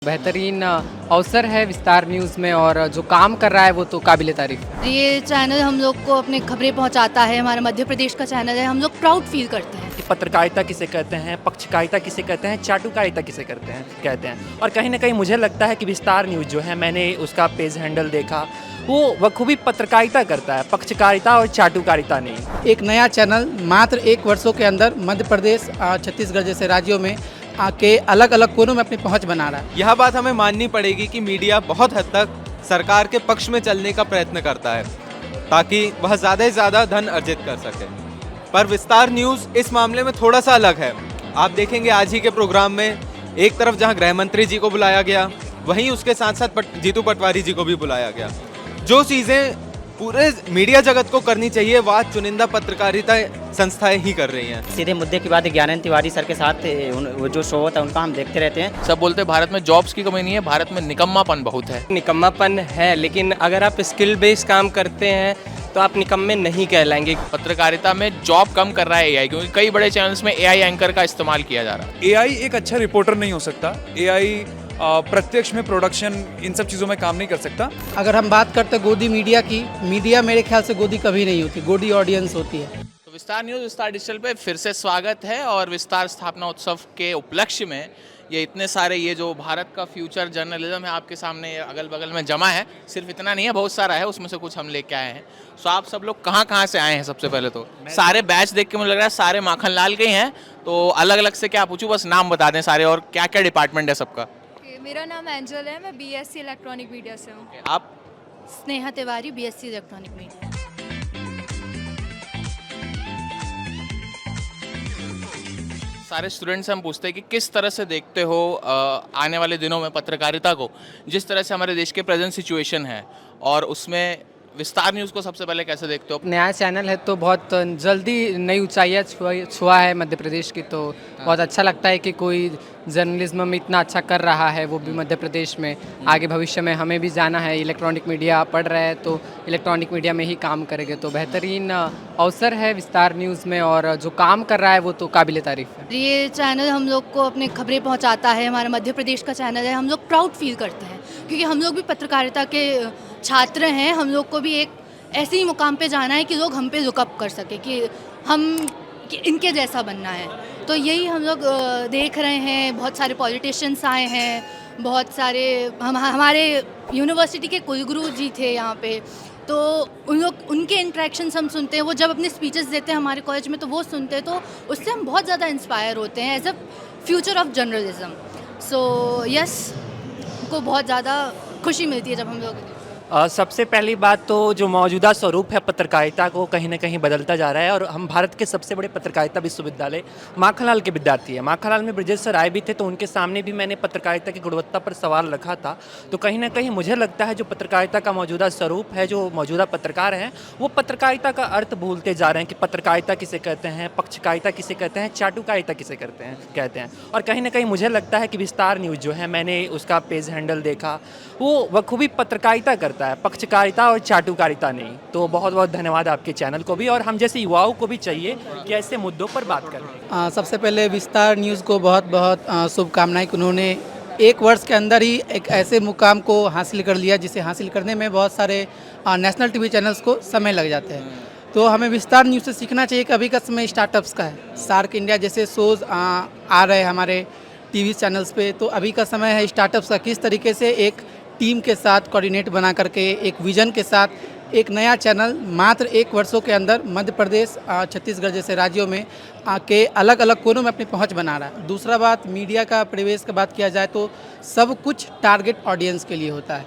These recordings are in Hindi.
बेहतरीन अवसर है विस्तार न्यूज़ में और जो काम कर रहा है वो तो काबिल तारीफ है। ये चैनल हम लोग को अपने खबरें पहुंचाता है। हमारा मध्य प्रदेश का चैनल है। हम लोग प्राउड फील करते हैं। पत्रकारिता किसे कहते हैं, पक्षकारिता किसे कहते हैं, चाटुकारिता किसे कहते हैं। और कहीं ना कहीं मुझे लगता है कि विस्तार न्यूज़ जो है, मैंने उसका पेज हैंडल देखा, वो बखूबी पत्रकारिता करता है, पक्षकारिता और चाटुकारिता नहीं। एक नया चैनल मात्र 1 वर्षों के अंदर मध्य प्रदेश छत्तीसगढ़ जैसे राज्यों में के अलग अलग कोनों में अपनी पहुंच बना रहा है। यह बात हमें माननी पड़ेगी कि मीडिया बहुत हद तक सरकार के पक्ष में चलने का प्रयत्न करता है ताकि वह ज़्यादा से ज़्यादा धन अर्जित कर सके। पर विस्तार न्यूज़ इस मामले में थोड़ा सा अलग है। आप देखेंगे आज ही के प्रोग्राम में एक तरफ जहां गृह मंत्री जी को बुलाया गया, वहीं उसके साथ साथ जीतू पटवारी जी को भी बुलाया गया। जो चीज़ें पूरे मीडिया जगत को करनी चाहिए वह चुनिंदा पत्रकारिता संस्थाएं ही कर रही हैं। सीधे मुद्दे की बात ज्ञानंद तिवारी सर के साथ वो जो शो होता है उनका हम देखते रहते हैं। सब बोलते हैं भारत में जॉब्स की कमी नहीं है, भारत में निकम्मापन बहुत है। निकम्मापन है, लेकिन अगर आप स्किल बेस्ड काम करते हैं तो आप निकम्मे नहीं कहलाएंगे। पत्रकारिता में जॉब कम कर रहा है एआई, क्योंकि कई बड़े चैनल्स में एआई एंकर का इस्तेमाल किया जा रहा है। एआई एक अच्छा रिपोर्टर नहीं हो सकता। एआई प्रत्यक्ष में प्रोडक्शन इन सब चीज़ों में काम नहीं कर सकता। अगर हम बात करते हैं गोदी मीडिया की, मीडिया मेरे ख्याल से गोदी कभी नहीं होती, गोदी ऑडियंस होती है। तो विस्तार न्यूज़, विस्तार डिजिटल पे फिर से स्वागत है। और विस्तार स्थापना उत्सव के उपलक्ष्य में ये इतने सारे ये जो भारत का फ्यूचर जर्नलिज्म है आपके सामने अगल बगल में जमा है। सिर्फ इतना नहीं है, बहुत सारा है, उसमें से कुछ हम लेके आए हैं। सो आप सब लोग कहाँ कहाँ से आए हैं? सबसे पहले तो सारे बैच देख के मुझे लग रहा है सारे माखन लाल के ही हैं। तो अलग अलग से क्या पूछूं, बस नाम बता दें सारे और क्या क्या डिपार्टमेंट है सबका। मेरा नाम एंजल है, मैं बीएससी इलेक्ट्रॉनिक मीडिया से हूँ। आप? Sneha Tiwari, BSc electronic media. सारे स्टूडेंट्स से हम पूछते हैं कि किस तरह से देखते हो आने वाले दिनों में पत्रकारिता को, जिस तरह से हमारे देश के प्रेजेंट सिचुएशन है, और उसमें विस्तार न्यूज़ को सबसे पहले कैसे देखते हो? नया चैनल है तो बहुत जल्दी नई ऊंचाइयाँ छुआ है मध्य प्रदेश की, तो बहुत अच्छा लगता है कि कोई जर्नलिज्म में इतना अच्छा कर रहा है, वो भी मध्य प्रदेश में। आगे भविष्य में हमें भी जाना है, इलेक्ट्रॉनिक मीडिया पढ़ रहे हैं तो इलेक्ट्रॉनिक मीडिया में ही काम करेंगे। तो बेहतरीन अवसर है विस्तार न्यूज़ में और जो काम कर रहा है वो तो काबिल तारीफ है। ये चैनल हम लोग को अपने खबरें पहुंचाता है। हमारा मध्य प्रदेश का चैनल है। हम लोग प्राउड फील करते हैं क्योंकि हम लोग भी पत्रकारिता के छात्र हैं। हम लोग को भी एक ऐसे ही मुकाम पे जाना है कि लोग हम पे लुकअप कर सके कि इनके जैसा बनना है। तो यही हम लोग देख रहे हैं। बहुत सारे पॉलिटिशियंस आए हैं, बहुत सारे हमारे यूनिवर्सिटी के कुलगुरु जी थे यहाँ पे, तो उनके इंटरेक्शंस हम सुनते हैं। वो जब अपने स्पीचेस देते हैं हमारे कॉलेज में तो वो सुनते हैं, तो उससे हम बहुत ज़्यादा इंस्पायर होते हैं as a future of journalism. So yes, को बहुत ज़्यादा खुशी मिलती है जब हम लोग सबसे पहली बात तो जो मौजूदा स्वरूप है पत्रकारिता को कहीं ना कहीं बदलता जा रहा है। और हम भारत के सबसे बड़े पत्रकारिता विश्वविद्यालय माखनलाल के विद्यार्थी हैं। माखनलाल में ब्रजेश सर आए भी थे, तो उनके सामने भी मैंने पत्रकारिता की गुणवत्ता पर सवाल रखा था। तो कहीं ना कहीं मुझे लगता है जो पत्रकारिता का मौजूदा स्वरूप है, जो मौजूदा पत्रकार हैं, वो पत्रकारिता का अर्थ भूलते जा रहे हैं कि पत्रकारिता किसे कहते हैं, पक्षकारिता किसे कहते हैं, चाटुकारिता किसे कहते हैं। और कहीं ना कहीं मुझे लगता है कि विस्तार न्यूज़ जो है, मैंने उसका पेज हैंडल देखा, वो बखूबी पत्रकारिता करता है, पक्षकारिता और चाटुकारिता नहीं। तो बहुत बहुत धन्यवाद आपके चैनल को भी, और हम जैसे युवाओं को भी चाहिए कि ऐसे मुद्दों पर बात करें। सबसे पहले विस्तार न्यूज़ को बहुत बहुत शुभकामनाएं कि उन्होंने 1 वर्ष के अंदर ही एक ऐसे मुकाम को हासिल कर लिया जिसे हासिल करने में बहुत सारे नेशनल टीवी चैनल्स को समय लग जाते हैं। तो हमें विस्तार न्यूज़ से सीखना चाहिए कि अभी का समय स्टार्टअप्स का है। सार्क इंडिया जैसे शोज़ आ रहे हैं हमारे टीवी चैनल्स पे, तो अभी का समय है स्टार्टअप्स का। किस तरीके से एक टीम के साथ कोऑर्डिनेट बना करके, एक विजन के साथ एक नया चैनल मात्र 1 वर्षों के अंदर मध्य प्रदेश छत्तीसगढ़ जैसे राज्यों में के अलग अलग कोनों में अपनी पहुंच बना रहा है। दूसरा बात, मीडिया का परिवेश की बात किया जाए तो सब कुछ टारगेट ऑडियंस के लिए होता है।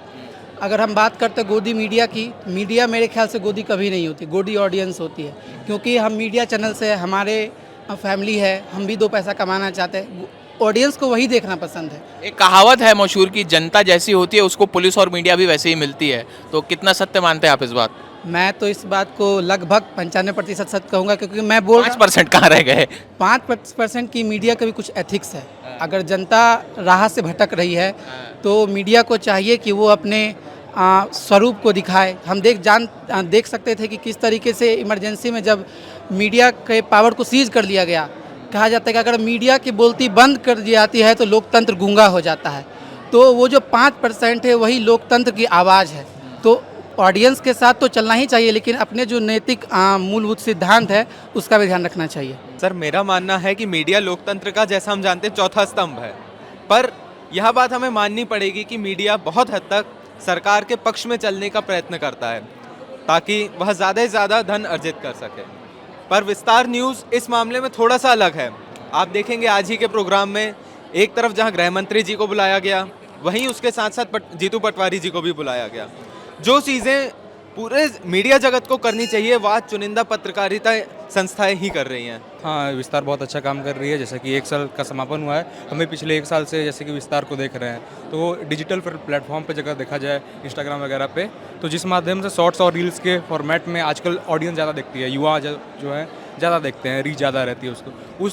अगर हम बात करते हैं गोदी मीडिया की, मीडिया मेरे ख्याल से गोदी कभी नहीं होती, गोदी ऑडियंस होती है। क्योंकि हम मीडिया चैनल से, हमारे फैमिली है, हम भी 2 पैसा कमाना चाहते हैं, ऑडियंस को वही देखना पसंद है। एक कहावत है मशहूर की, जनता जैसी होती है उसको पुलिस और मीडिया भी वैसे ही मिलती है। तो कितना सत्य मानते हैं आप इस बात? मैं तो इस बात को लगभग 95% सच कहूँगा, क्योंकि मैं बोल 5% कहाँ रह गए? 5% की मीडिया का भी कुछ एथिक्स है। अगर जनता राह से भटक रही है तो मीडिया को चाहिए कि वो अपने स्वरूप को दिखाए। हम देख सकते थे कि किस तरीके से इमरजेंसी में जब मीडिया के पावर को सीज कर लिया गया, कहा जाता है कि अगर मीडिया की बोलती बंद कर दी जाती है तो लोकतंत्र गूंगा हो जाता है। तो वो जो 5% है वही लोकतंत्र की आवाज़ है। तो ऑडियंस के साथ तो चलना ही चाहिए, लेकिन अपने जो नैतिक मूलभूत सिद्धांत है उसका भी ध्यान रखना चाहिए। सर, मेरा मानना है कि मीडिया लोकतंत्र का, जैसा हम जानते हैं, चौथा स्तंभ है। पर यह बात हमें माननी पड़ेगी कि मीडिया बहुत हद तक सरकार के पक्ष में चलने का प्रयत्न करता है ताकि वह ज़्यादा से ज़्यादा धन अर्जित कर सके। पर विस्तार न्यूज़ इस मामले में थोड़ा सा अलग है। आप देखेंगे आज ही के प्रोग्राम में एक तरफ जहां गृह मंत्री जी को बुलाया गया, वहीं उसके साथ साथ जीतू पटवारी जी को भी बुलाया गया। जो चीज़ें पूरे मीडिया जगत को करनी चाहिए वह चुनिंदा पत्रकारिता संस्थाएं ही कर रही हैं। हाँ, विस्तार बहुत अच्छा काम कर रही है। जैसे कि 1 साल का समापन हुआ है, हमें पिछले 1 साल से जैसे कि विस्तार को देख रहे हैं, तो वो डिजिटल प्लेटफॉर्म पे जगह देखा जाए, इंस्टाग्राम वगैरह पे, तो जिस माध्यम से शॉर्ट्स और रील्स के फॉर्मेट में आजकल ऑडियंस ज़्यादा देखती है, युवा जो है ज़्यादा देखते हैं, रीच ज़्यादा रहती है उसको,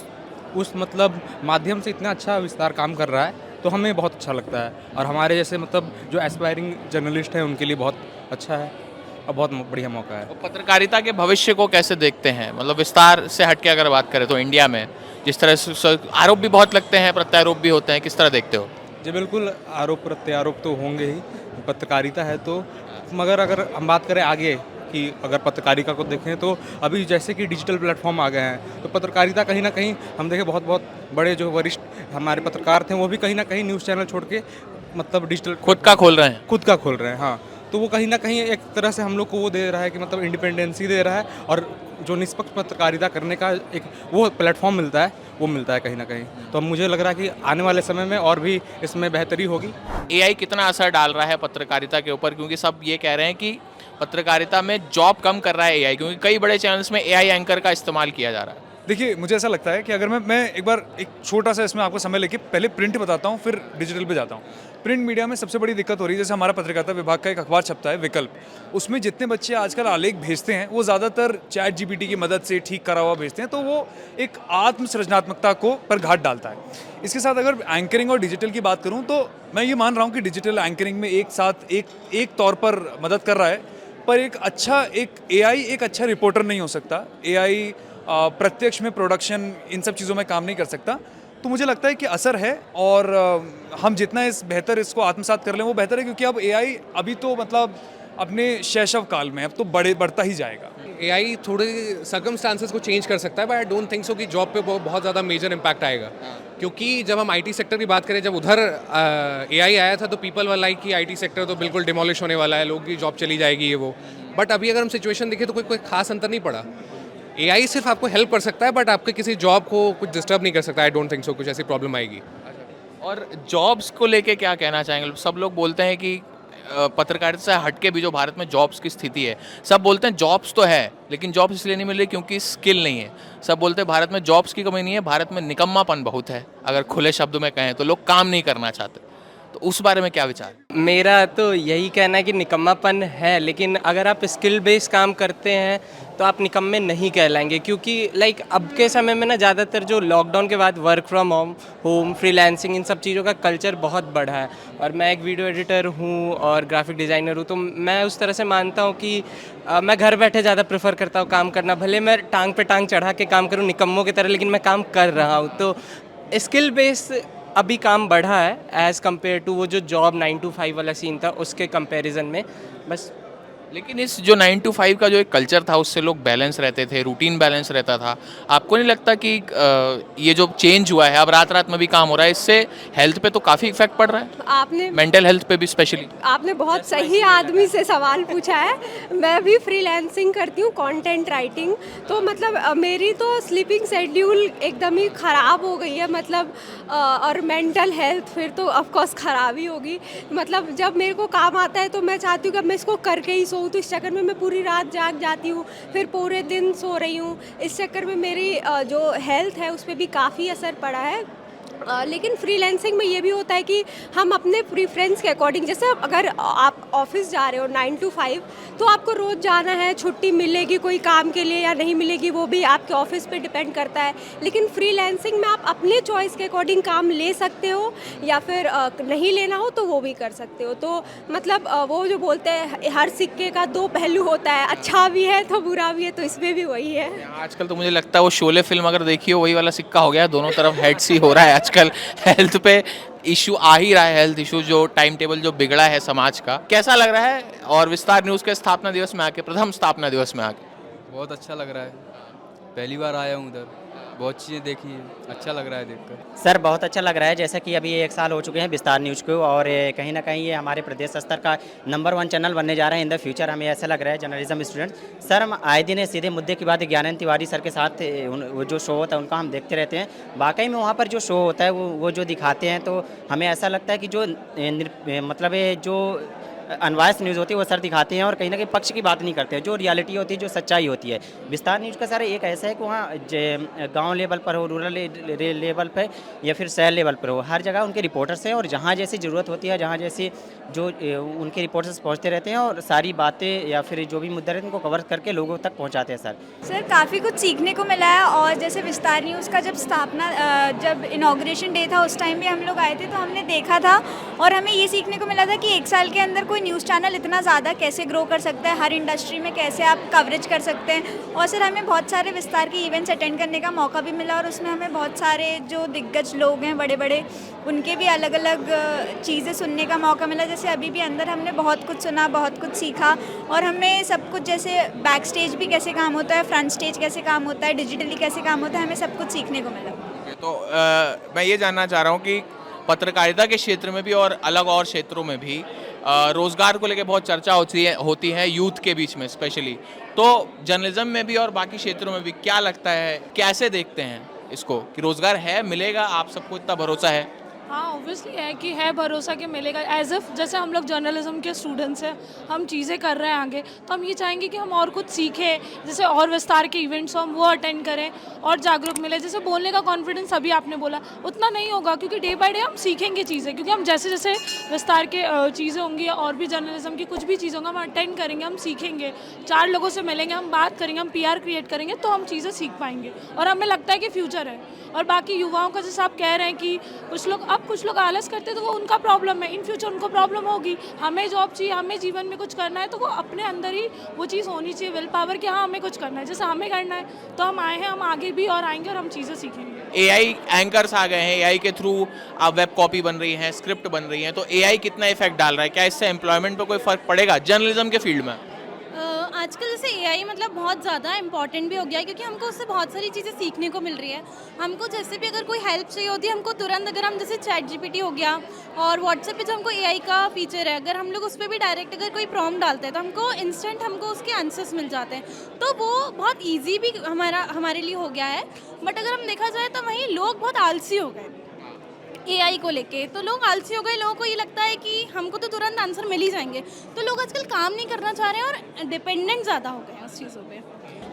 उस मतलब माध्यम से इतना अच्छा विस्तार काम कर रहा है, तो हमें बहुत अच्छा लगता है। और हमारे जैसे मतलब जो एस्पायरिंग जर्नलिस्ट हैं उनके लिए बहुत अच्छा है और बहुत बढ़िया मौका है। तो पत्रकारिता के भविष्य को कैसे देखते हैं? मतलब विस्तार से हटके अगर बात करें तो इंडिया में जिस तरह से आरोप भी बहुत लगते हैं, प्रत्यारोप भी होते हैं, किस तरह देखते हो? जी बिल्कुल, आरोप प्रत्यारोप तो होंगे ही, पत्रकारिता है तो। मगर अगर हम बात करें आगे कि अगर पत्रकारिता को देखें तो अभी जैसे कि डिजिटल प्लेटफॉर्म आ गए हैं, तो पत्रकारिता कहीं ना कहीं हम देखें बहुत बड़े जो वरिष्ठ हमारे पत्रकार थे वो भी कहीं ना कहीं न्यूज़ चैनल छोड़ के मतलब डिजिटल खुद का खोल रहे हैं। हाँ, तो वो कहीं ना कहीं एक तरह से हम लोग को वो दे रहा है कि मतलब इंडिपेंडेंसी दे रहा है, और जो निष्पक्ष पत्रकारिता करने का एक वो प्लेटफॉर्म मिलता है कहीं ना कहीं। तो मुझे लग रहा है कि आने वाले समय में और भी इसमें बेहतरी होगी। एआई कितना असर डाल रहा है पत्रकारिता के ऊपर? क्योंकि सब ये कह रहे हैं कि पत्रकारिता में जॉब कम कर रहा है एआई, क्योंकि कई बड़े चैनल्स में एआई एंकर का इस्तेमाल किया जा रहा है। देखिए, मुझे ऐसा लगता है कि अगर मैं एक बार एक छोटा सा इसमें आपको समय लेके पहले प्रिंट बताता हूँ, फिर डिजिटल पे जाता हूँ। प्रिंट मीडिया में सबसे बड़ी दिक्कत हो रही है, जैसे हमारा पत्रकारिता विभाग का एक अखबार छपता है विकल्प, उसमें जितने बच्चे आजकल आलेख भेजते हैं वो ज़्यादातर चैट जीपीटी की मदद से ठीक करा हुआ भेजते हैं, तो वो एक आत्म सृजनात्मकता को पर घात डालता है। इसके साथ अगर एंकरिंग और डिजिटल की बात करूँ तो मैं ये मान रहा हूँ कि डिजिटल एंकरिंग में एक साथ एक तौर पर मदद कर रहा है, पर एक एआई एक अच्छा रिपोर्टर नहीं हो सकता। एआई प्रत्यक्ष में प्रोडक्शन इन सब चीज़ों में काम नहीं कर सकता। तो मुझे लगता है कि असर है, और हम जितना बेहतर इसको आत्मसात कर लें वो बेहतर है, क्योंकि अब एआई अभी तो मतलब अपने शैशव काल में, अब तो बढ़ता ही जाएगा। एआई थोड़े सर्कमस्टांसेस को चेंज कर सकता है, but I don't think so कि जॉब पे बहुत ज़्यादा मेजर इम्पैक्ट आएगा। क्योंकि जब हम आईटी सेक्टर की बात करें, जब उधर एआई आया था तो पीपल वर लाइक कि आईटी सेक्टर तो बिल्कुल डिमोलिश होने वाला है, लोगों की जॉब चली जाएगी ये वो। बट अभी अगर हम सिचुएशन देखें तो कोई खास अंतर नहीं पड़ा। एआई सिर्फ आपको हेल्प कर सकता है, बट आपके किसी जॉब को कुछ डिस्टर्ब नहीं कर सकता। आई डोंट थिंक सो कुछ ऐसी प्रॉब्लम आएगी। और जॉब्स को लेके क्या कहना चाहेंगे? सब लोग बोलते हैं कि पत्रकारिता से हटके भी जो भारत में जॉब्स की स्थिति है, सब बोलते हैं जॉब्स तो है, लेकिन जॉब्स इसलिए नहीं मिल रही क्योंकि स्किल नहीं है। सब बोलते हैं भारत में जॉब्स की कमी नहीं है, भारत में निकम्मापन बहुत है। अगर खुले शब्दों में कहें तो लोग काम नहीं करना चाहते। तो उस बारे में क्या विचार? मेरा तो यही कहना है कि निकम्मापन है, लेकिन अगर आप स्किल बेस काम करते हैं तो आप निकम्मे नहीं कहलाएंगे। क्योंकि अब के समय में ना ज़्यादातर जो लॉकडाउन के बाद वर्क फ्रॉम होम फ्रीलांसिंग इन सब चीज़ों का कल्चर बहुत बढ़ा है, और मैं एक वीडियो एडिटर हूँ और ग्राफिक डिज़ाइनर हूँ, तो मैं उस तरह से मानता हूँ कि मैं घर बैठे ज़्यादा प्रेफर करता हूँ काम करना। भले मैं टांग पे टांग चढ़ा के काम करूँ निकम्मों की तरह, लेकिन मैं काम कर रहा हूँ। तो स्किल बेस अभी काम बढ़ा है एज़ कम्पेयर टू वो जो जॉब 9 to 5 वाला सीन था उसके कंपैरिजन में बस। लेकिन इस जो 9 to 5 का जो एक कल्चर था उससे लोग बैलेंस रहते थे, रूटीन बैलेंस रहता था। आपको नहीं लगता कि ये जो चेंज हुआ है, अब रात रात में भी काम हो रहा है, इससे हेल्थ पे तो काफ़ी इफेक्ट पड़ रहा है? आपने मेंटल हेल्थ पे भी स्पेशली। आपने बहुत सही आदमी से सवाल पूछा है। मैं भी फ्रीलांसिंग करती हूँ, कंटेंट राइटिंग। तो मतलब मेरी तो स्लीपिंग शेड्यूल एकदम ही ख़राब हो गई है, मतलब और मेंटल हेल्थ फिर तो ऑफकोर्स ख़राब ही होगी। मतलब जब मेरे को काम आता है तो मैं चाहती हूँ कि मैं इसको करके ही सोऊं, तो इस चक्कर में मैं पूरी रात जाग जाती हूँ, फिर पूरे दिन सो रही हूँ। इस चक्कर में मेरी जो हेल्थ है उस पर भी काफ़ी असर पड़ा है। लेकिन फ्रीलांसिंग में ये भी होता है कि हम अपने प्रेफरेंस के अकॉर्डिंग, जैसे अगर आप ऑफिस जा रहे हो 9 to 5 तो आपको रोज़ जाना है, छुट्टी मिलेगी कोई काम के लिए या नहीं मिलेगी वो भी आपके ऑफिस पे डिपेंड करता है। लेकिन फ्रीलांसिंग में आप अपने चॉइस के अकॉर्डिंग काम ले सकते हो, या फिर नहीं लेना हो तो वो भी कर सकते हो। तो मतलब वो जो बोलते हैं हर सिक्के का दो पहलू होता है, अच्छा भी है तो बुरा भी है, तो इसमें भी वही है। आजकल तो मुझे लगता है वो शोले फिल्म अगर देखी हो वही वाला सिक्का हो गया, दोनों तरफ हेड्स ही हो रहा है आजकल। आजकल हेल्थ पे इशू आ ही रहा है, हेल्थ इशू जो टाइम टेबल जो बिगड़ा है समाज का, कैसा लग रहा है? और विस्तार न्यूज़ के स्थापना दिवस में आके, प्रथम स्थापना दिवस में आके बहुत अच्छा लग रहा है, पहली बार आया हूँ उधर, बहुत चीज़ें देखी हैं, अच्छा लग रहा है देखकर। सर बहुत अच्छा लग रहा है, जैसा कि अभी 1 साल हो चुके हैं विस्तार न्यूज़ को, और कहीं ना कहीं ये हमारे प्रदेश स्तर का नंबर 1 चैनल बनने जा रहा है इन द फ्यूचर, हमें ऐसा लग रहा है जर्नलिज्म स्टूडेंट। सर हम आए दिन सीधे मुद्दे की बात ज्ञानंद तिवारी सर के साथ वो जो शो होता है उनका हम देखते रहते हैं। वाकई में वहाँ पर जो शो होता है वो जो दिखाते हैं तो हमें ऐसा लगता है कि जो मतलब जो अनवायस न्यूज़ होती है वो सर दिखाते हैं और कहीं ना कहीं पक्ष की बात नहीं करते हैं, जो रियलिटी होती है, जो सच्चाई होती है। विस्तार न्यूज़ का सर एक ऐसा है कि वहाँ गांव लेवल पर हो, रूरल लेवल पर या फिर शहर लेवल पर हो, हर जगह उनके रिपोर्टर्स हैं और जहाँ जैसी ज़रूरत होती है, जहाँ जैसी जो उनके रिपोर्टर्स पहुँचते रहते हैं और सारी बातें या फिर जो भी मुद्दे रहते हैं उनको कवर करके लोगों तक पहुँचाते हैं। सर काफ़ी कुछ सीखने को मिला है, और जैसे विस्तार न्यूज़ का जब इनॉग्रेशन डे था उस टाइम भी हम लोग आए थे तो हमने देखा था और हमें ये सीखने को मिला था कि 1 साल के अंदर कोई न्यूज़ चैनल इतना ज़्यादा कैसे ग्रो कर सकता है, हर इंडस्ट्री में कैसे आप कवरेज कर सकते हैं। और सर हमें बहुत सारे विस्तार के इवेंट्स अटेंड करने का मौका भी मिला और उसमें हमें बहुत सारे जो दिग्गज लोग हैं बड़े बड़े, उनके भी अलग अलग चीज़ें सुनने का मौका मिला। जैसे अभी भी अंदर हमने बहुत कुछ सुना, बहुत कुछ सीखा और हमें सब कुछ, जैसे बैक स्टेज भी कैसे काम होता है, फ्रंट स्टेज कैसे काम होता है, डिजिटली कैसे काम होता है, हमें सब कुछ सीखने को मिला। तो मैं ये जानना चाह रहा हूँ कि पत्रकारिता के क्षेत्र में भी और अलग और क्षेत्रों में भी रोजगार को लेकर बहुत चर्चा होती है यूथ के बीच में स्पेशली, तो जर्नलिज्म में भी और बाकी क्षेत्रों में भी क्या लगता है, कैसे देखते हैं इसको कि रोजगार है, मिलेगा? आप सबको इतना भरोसा है? हाँ ऑब्वियसली है कि है भरोसा कि मिलेगा। एज इफ जैसे हम लोग जर्नलिज्म के स्टूडेंट्स हैं, हम चीज़ें कर रहे हैं आगे, तो हम ये चाहेंगे कि हम और कुछ सीखें, जैसे और विस्तार के इवेंट्स हम वो अटेंड करें और जागरूक मिले। जैसे बोलने का कॉन्फिडेंस अभी आपने बोला उतना नहीं होगा, क्योंकि डे बाय डे हम सीखेंगे चीज़ें, क्योंकि हम जैसे जैसे विस्तार के चीज़ें होंगी और भी जर्नलिज्म की कुछ भी चीज़ होंगी हम अटेंड करेंगे, हम सीखेंगे, 4 लोगों से मिलेंगे, हम बात करेंगे, हम PR क्रिएट करेंगे, तो हम चीज़ें सीख पाएंगे और हमें लगता है कि फ्यूचर है। और बाकी युवाओं का जैसे आप कह रहे हैं कि कुछ लोग आलस करते हैं, तो वो उनका प्रॉब्लम है, इन फ्यूचर उनको प्रॉब्लम होगी। हमें जॉब चाहिए, हमें जीवन में कुछ करना है, तो वो अपने अंदर ही वो चीज़ होनी चाहिए, विल पावर कि हाँ हमें कुछ करना है। जैसे हमें करना है तो हम आए हैं, हम आगे भी और आएंगे और हम चीज़ें सीखेंगे। AI एंकर्स आ गए हैं, AI के थ्रू अब वेब कॉपी बन रही है, स्क्रिप्ट बन रही है, तो AI कितना इफेक्ट डाल रहा है? क्या इससे एम्प्लॉयमेंट पर कोई फर्क पड़ेगा जर्नलिज्म के फील्ड में? आजकल जैसे AI मतलब बहुत ज़्यादा इम्पॉर्टेंट भी हो गया है, क्योंकि हमको उससे बहुत सारी चीज़ें सीखने को मिल रही है। हमको जैसे भी अगर कोई हेल्प चाहिए होती है, हमको तुरंत, अगर हम जैसे ChatGPT हो गया और WhatsApp पे जो हमको AI का फीचर है, अगर हम लोग उस पर भी डायरेक्ट अगर कोई प्रॉम्प्ट डालते हैं तो हमको इंस्टेंट हमको उसके आंसर्स मिल जाते हैं, तो वो बहुत ईजी भी हमारे लिए हो गया है। बट अगर हम देखा जाए तो वहीं लोग बहुत आलसी हो गए AI को लेके, तो लोग आलसी हो गए, लोगों को ये लगता है कि हमको तो तुरंत आंसर मिल ही जाएंगे, तो लोग आजकल काम नहीं करना चाह रहे हैं और डिपेंडेंट ज़्यादा हो गए हैं उस चीज़ों पे।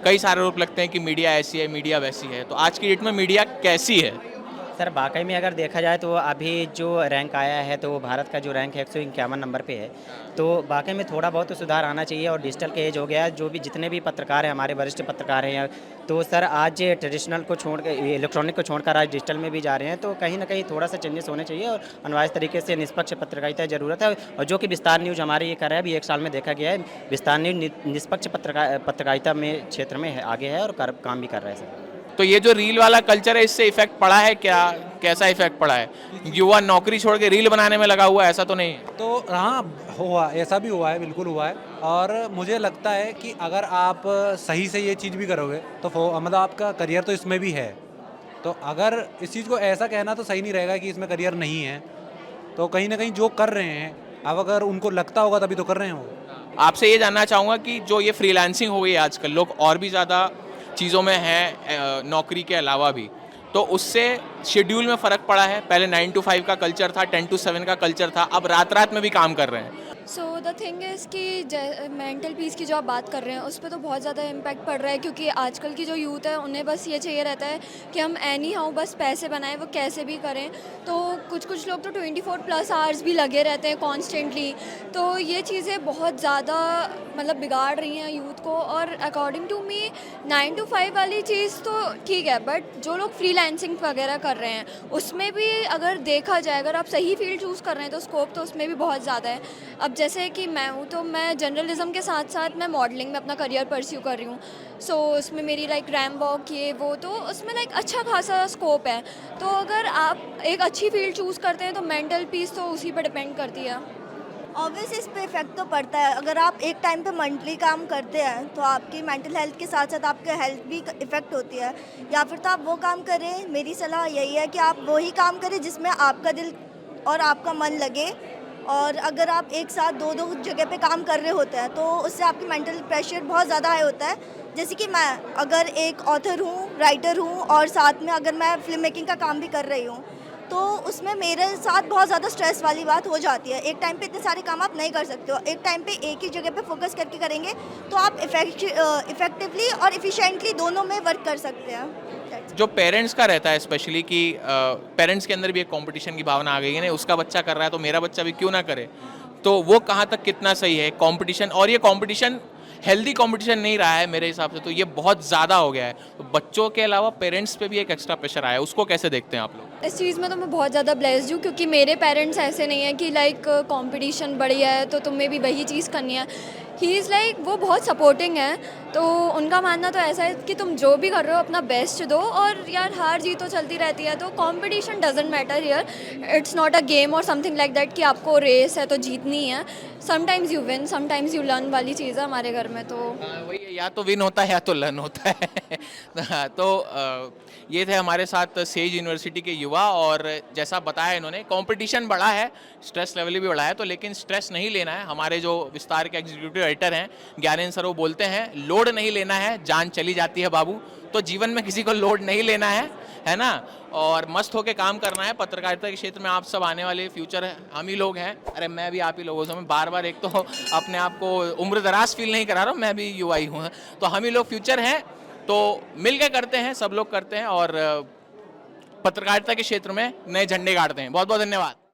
कई सारे आरोप लगते हैं कि मीडिया ऐसी है, मीडिया वैसी है, तो आज की डेट में मीडिया कैसी है? सर वाकई में अगर देखा जाए तो अभी जो रैंक आया है तो भारत का जो रैंक है 151 नंबर पे है, तो वाकई में थोड़ा बहुत तो सुधार आना चाहिए। और डिजिटल के एज हो गया है, जो भी जितने भी पत्रकार हैं, हमारे वरिष्ठ पत्रकार हैं, तो सर आज ट्रेडिशनल को छोड़ कर, इलेक्ट्रॉनिक को छोड़कर आज डिजिटल में भी जा रहे हैं, तो कहीं ना कहीं थोड़ा सा चेंजेस होने चाहिए और अनवाइज तरीके से निष्पक्ष पत्रकारिता की ज़रूरत है। और जो कि विस्तार न्यूज़ हमारे ये कर रहा है, अभी 1 साल में देखा गया है विस्तार न्यूज़ निष्पक्ष पत्रकारिता में क्षेत्र में आगे है और काम भी कर रहा है सर। तो ये जो रील वाला कल्चर है, इससे इफेक्ट पड़ा है क्या? कैसा इफेक्ट पड़ा है? युवा नौकरी छोड़ के रील बनाने में लगा हुआ है, ऐसा तो नहीं है? तो हाँ हुआ, ऐसा भी हुआ है, बिल्कुल हुआ है। और मुझे लगता है कि अगर आप सही से ये चीज़ भी करोगे तो मतलब आपका करियर तो इसमें भी है। तो अगर इस चीज़ को ऐसा कहना तो सही नहीं रहेगा कि इसमें करियर नहीं है, तो कहीं ना कहीं जो कर रहे हैं, अब अगर उनको लगता होगा तभी तो कर रहे हो। आपसे ये जानना चाहूँगा कि जो ये फ्रीलांसिंग हो गई है आजकल, लोग और भी ज़्यादा चीज़ों में हैं नौकरी के अलावा भी, तो उससे शेड्यूल में फ़र्क पड़ा है? पहले 9 to 5 का कल्चर था, 10 to 7 का कल्चर था, अब रात में भी काम कर रहे हैं। सो द थिंग इज़ कि मेंटल पीस की जो आप बात कर रहे हैं उस पर तो बहुत ज़्यादा इम्पैक्ट पड़ रहा है, क्योंकि आजकल की जो यूथ है उन्हें बस ये चाहिए रहता है कि हम एनी हाउ बस पैसे बनाएं, वो कैसे भी करें। तो कुछ लोग तो 24+ आवर्स भी लगे रहते हैं कॉन्स्टेंटली, तो ये चीज़ें बहुत ज़्यादा मतलब बिगाड़ रही हैं यूथ को। और अकॉर्डिंग टू मी 9 to 5 वाली चीज़ तो ठीक है, बट जो लोग फ्रीलांसिंग वगैरह कर रहे हैं। उसमें भी अगर देखा जाए, अगर आप सही फील्ड चूज़ कर रहे हैं तो स्कोप तो उसमें भी बहुत ज़्यादा है। अब जैसे कि मैं हूँ तो मैं जर्नलिज्म के साथ साथ मैं मॉडलिंग में अपना करियर परस्यू कर रही हूँ। सो उसमें मेरी लाइक रैम वॉक ये वो, तो उसमें लाइक अच्छा खासा स्कोप है। तो अगर आप एक अच्छी फील्ड चूज़ करते हैं तो मेंटल पीस तो उसी पर डिपेंड करती है। ऑब्वियस इस पे इफेक्ट तो पड़ता है। अगर आप एक टाइम पे मंथली काम करते हैं तो आपकी मेंटल हेल्थ के साथ साथ आपके हेल्थ भी इफेक्ट होती है। या फिर तो आप वो काम करें, मेरी सलाह यही है कि आप वही काम करें जिसमें आपका दिल और आपका मन लगे। और अगर आप एक साथ दो दो जगह पे काम कर रहे होते हैं तो उससे आपकी मेंटल प्रेशर बहुत ज़्यादा हाई होता है। जैसे कि मैं अगर एक ऑथर हूँ, राइटर हूँ और साथ में अगर मैं फिल्म मेकिंग का काम भी कर रही हूँ तो उसमें मेरे साथ बहुत ज़्यादा स्ट्रेस वाली बात हो जाती है। एक टाइम पे इतने सारे काम आप नहीं कर सकते हो। एक टाइम पे एक ही जगह पे फोकस करके करेंगे तो आप इफेक्टिवली और इफ़िशिएंटली दोनों में वर्क कर सकते हैं। जो पेरेंट्स का रहता है स्पेशली कि पेरेंट्स के अंदर भी एक कंपटीशन की भावना आ गई है ना, उसका बच्चा कर रहा है तो मेरा बच्चा भी क्यों ना करे, तो वो कहाँ तक कितना सही है कंपटीशन। और ये कंपटीशन हेल्दी कंपटीशन नहीं रहा है मेरे हिसाब से, तो ये बहुत ज़्यादा हो गया है। तो बच्चों के अलावा पेरेंट्स पे भी एक एक्स्ट्रा प्रेशर आया है, उसको कैसे देखते हैं आप लोग? इस चीज़ में तो मैं बहुत ज़्यादा ब्लेस्ड हूँ क्योंकि मेरे पेरेंट्स ऐसे नहीं है कि लाइक कंपटीशन बढ़िया है तो तुम्हें भी वही चीज़ करनी है। ही इज़ लाइक वो बहुत सपोर्टिंग है। तो उनका मानना तो ऐसा है कि तुम जो भी कर रहे हो अपना बेस्ट दो, और यार हार जीत तो चलती रहती है तो competition doesn't matter here. It's not a game और समथिंग लाइक दैट कि आपको रेस है तो जीतनी है। Sometimes you win, sometimes you learn वाली चीज़ है हमारे घर में। तो वही है, या तो विन होता है या तो लर्न होता है। तो ये थे हमारे साथ सेज यूनिवर्सिटी के युवा, और जैसा बताया इन्होंने कंपटीशन बढ़ा है, स्ट्रेस लेवल भी बढ़ा है, तो लेकिन स्ट्रेस नहीं लेना है। हमारे जो विस्तार के एग्जीक्यूटिव एडिटर हैं ज्ञानेंद्र सर, वो बोलते हैं लोड नहीं लेना है, जान चली जाती है बाबू। तो जीवन में किसी को लोड नहीं लेना है ना, और मस्त होके काम करना है। पत्रकारिता के क्षेत्र में आप सब आने वाले फ्यूचर हम ही लोग हैं। अरे मैं भी आप ही लोगों से, मैं बार बार एक तो अपने आप को उम्र दराज फील नहीं करा रहा हूँ, मैं भी युवा ही हूँ। तो हम ही लोग फ्यूचर हैं, तो मिल के करते हैं, सब लोग करते हैं और पत्रकारिता के क्षेत्र में नए झंडे गाड़ते हैं। बहुत बहुत धन्यवाद।